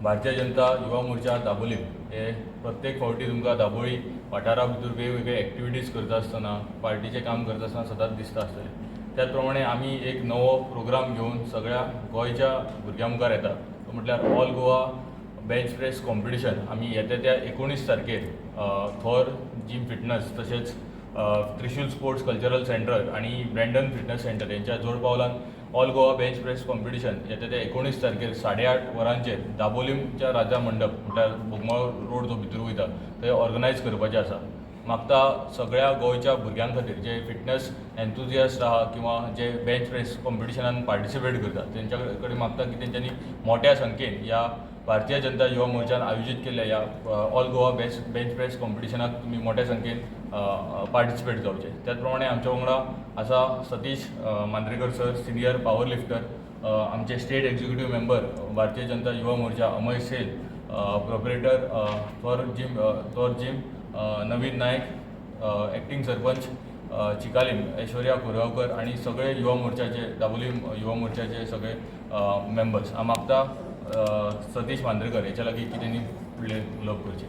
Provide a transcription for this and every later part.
भारतीय जनता युवा मोर्चा दाबोलीम हे प्रत्येक फावटी तुमकां दाबोळी वाठारा भितर वेगवेगळे एक्टिविटीज करता आसतना पार्टीचें काम करता आसतना सदांच दिसता आसतलें। त्याच प्रमाणे आमी एक नवो प्रोग्राम घेवन सगळ्या गोंयच्या भुरग्यां मुखार येता, तो म्हटल्यार all Goa bench press competition. आमी येता त्या 19 तारखेर थॉर जिम फिटनस तशेंच त्रिशूल स्पोर्ट्स कल्चरल सेंटर आणि ब्रँडन फिटनस सेंटर यांच्या जोड पावलान all Goa bench press competition येता त्या 19 तारखेर 8:30 वरांचेर दाबोलीमच्या राजा मंडप म्हटल्यार बोगमाळ रोड जो भितर वयता थंय ऑर्गनायज करपाचें आसा। मागता सगळ्या गोंयच्या भुरग्यां खातीर जे फिटनस एन्थुजियास्ट आहा किंवा जे बेंच प्रेस कॉम्पिटिशनान पार्टिसिपेट करतात तेंच्या कडेन मागता की तेंच्यांनी मोठ्या संख्येन या भारतीय जनता युवा मोर्चान आयोजीत केल्ल्या या ऑल गोवा बेंच प्रेस कॉम्पिटिशनाक तुमी मोठ्या संख्येन पार्टिसिपेट जावचे। त्याच प्रमाणे आमच्या वांगडा आसा Satish Mandrekar sir, senior powerlifter, आमचे state executive member Bharatiya Janata Yuva Morcha अमय cell, proprietor Thor gym Naveen Naik, acting sarpanch Chicalim Aishwarya Koregaonkar आणि सगळे युवा मोर्चाचे दाबोलीम युवा मोर्चाचे सगळे मेंबर्स। हांव मागता सतीश मांद्रेकर हेच्या लागीं की तेणी फुडले उलोवप करचें।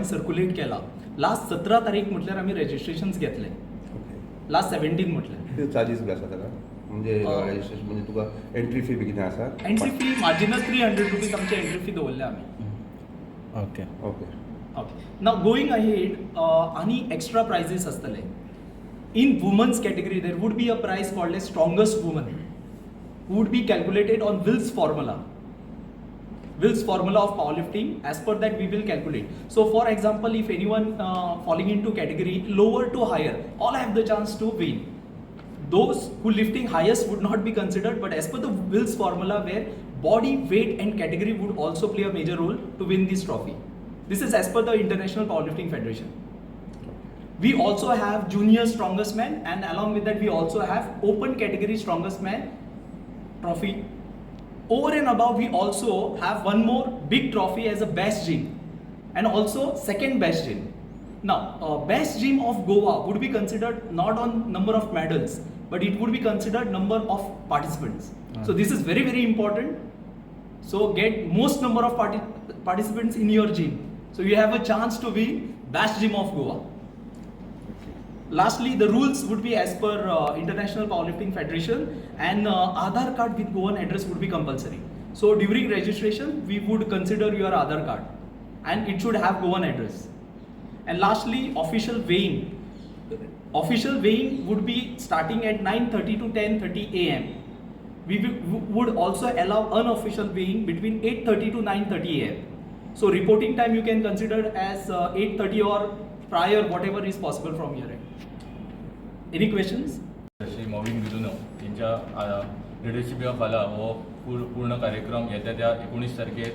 सर्क्युलेट केला। लास्ट 17 तारीख म्हटल्यार आमी रेजिस्ट्रेशन्स घेतले, लास्ट 17 म्हटल्यार चार्जीस बी आसा ताका म्हणजे रेजिस्ट्रेशन म्हणजे तुका एंट्री फी बी कितें आसा? एंट्री फी मार्जिनल 300 रुपीज आमची एंट्री फी दवरल्या आमी। ओके ओके ओके, नाव गोईंग अहेड आनी एक्स्ट्रा प्राइजेस आसतले। इन women's category there would be a prize called as strongest woman who would be calculated on Will's formula of powerlifting. As per that we will calculate. So for example, if anyone falling into category lower to higher, all have the chance to win. Those who lifting highest would not be considered, but as per the Will's formula where body weight and category would also play a major role to win this trophy. This is as per the International Powerlifting Federation. We also have junior strongest man, and along with that we also have open category strongest man trophy. Over and above, we also have one more big trophy as a best gym and also second best gym. Now, best gym of Goa would be considered not on number of medals, but it would be considered number of participants. So this is very, very important. So get most number of participants in your gym. So you have a chance to win best gym of Goa. Lastly, the rules would be as per International Powerlifting Federation, and Aadhaar card with Goan address would be compulsory. So during registration, we would consider your Aadhaar card and it should have Goan address. And lastly, official weighing. Official weighing would be starting at 9:30 to 10:30 AM. We would also allow unofficial weighing between 8:30 to 9:30 AM. So reporting time you can consider as 8:30 or prior, whatever is possible from your end. Any questions? Shri Mauvin बिलुनो यांच्या लिडरशिपा खाला हो पूर्ण कार्यक्रम येता त्या 19 तारखेर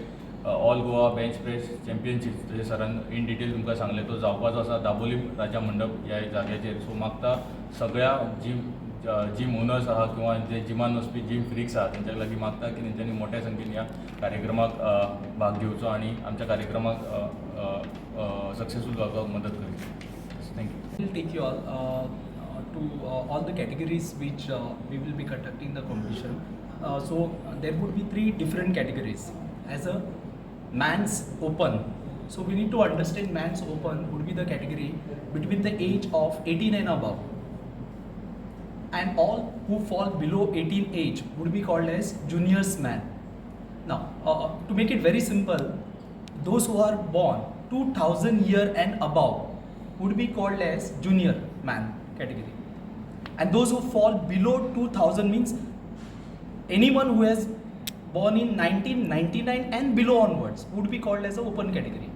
all Goa bench press championship जशें सरान इन डिटेल तुमकां सांगले तो जावपाचो आसा दाबोलीम राजा मंडप ह्या जाग्याचेर। सो मागता सगळ्या जिम ओनर्स आहा किंवा जे जिमान वचपी जिम फ्रिक्स आहा तेंच्या लागीं मागता की तेंच्यांनी मोठ्या संख्येन ह्या कार्यक्रमाक भाग घेवचो आणि आमच्या कार्यक्रमाक सक्सेसफूल जावपाक मदत करची। Thank you. We'll take you all to all the categories which we will be conducting the competition. So there would be 3 different categories. As a man's open, so we need to understand man's open would be the category between the age of 18 and above, and all who fall below 18 age would be called as juniors man. Now to make it very simple, those who are born 2000 year and above would be called as junior man category, and those who fall below 2000 means anyone who has born in 1999 and below onwards would be called as an open category.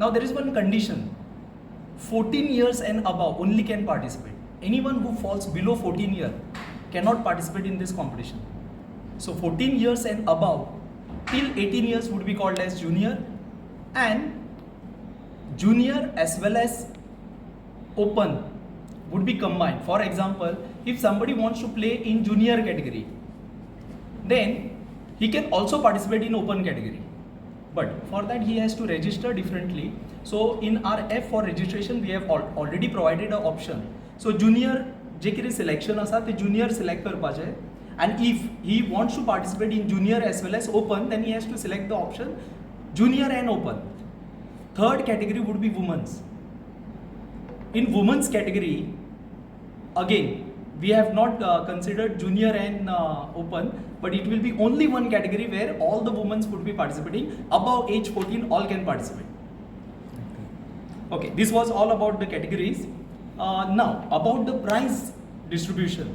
Now there is one condition: 14 years and above only can participate. Anyone who falls below 14 years cannot participate in this competition. So 14 years and above till 18 years would be called as junior, and junior as well as open would be combined. For example, if somebody wants to play in junior category, then he can also participate in open category. But for that he has to register differently. So in our F for registration we have already provided an option. So junior जे कितें selection आसा ते junior select करपाचें, and if he wants to participate in junior as well as open, then he has to select the option junior and open. Third category would be women's. In women's category, again we have not considered junior and open, but it will be only one category where all the women would be participating. Above age 14 all can participate. Okay, this was all about the categories. Now about the prize distribution,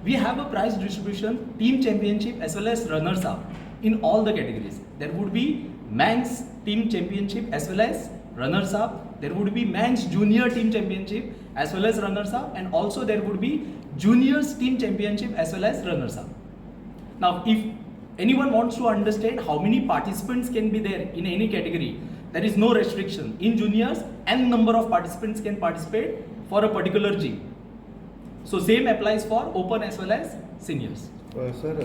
we have a prize distribution, team championship as well as runners up in all the categories. There would be men's team championship as well as runners up. There would be men's junior team championship as well as runners up, and also there would be juniors team championship as well as runners up. Now if anyone wants to understand how many participants can be there in any category, there is no restriction. In juniors, n number of participants can participate for a particular gym. So same applies for open as well as seniors. Sir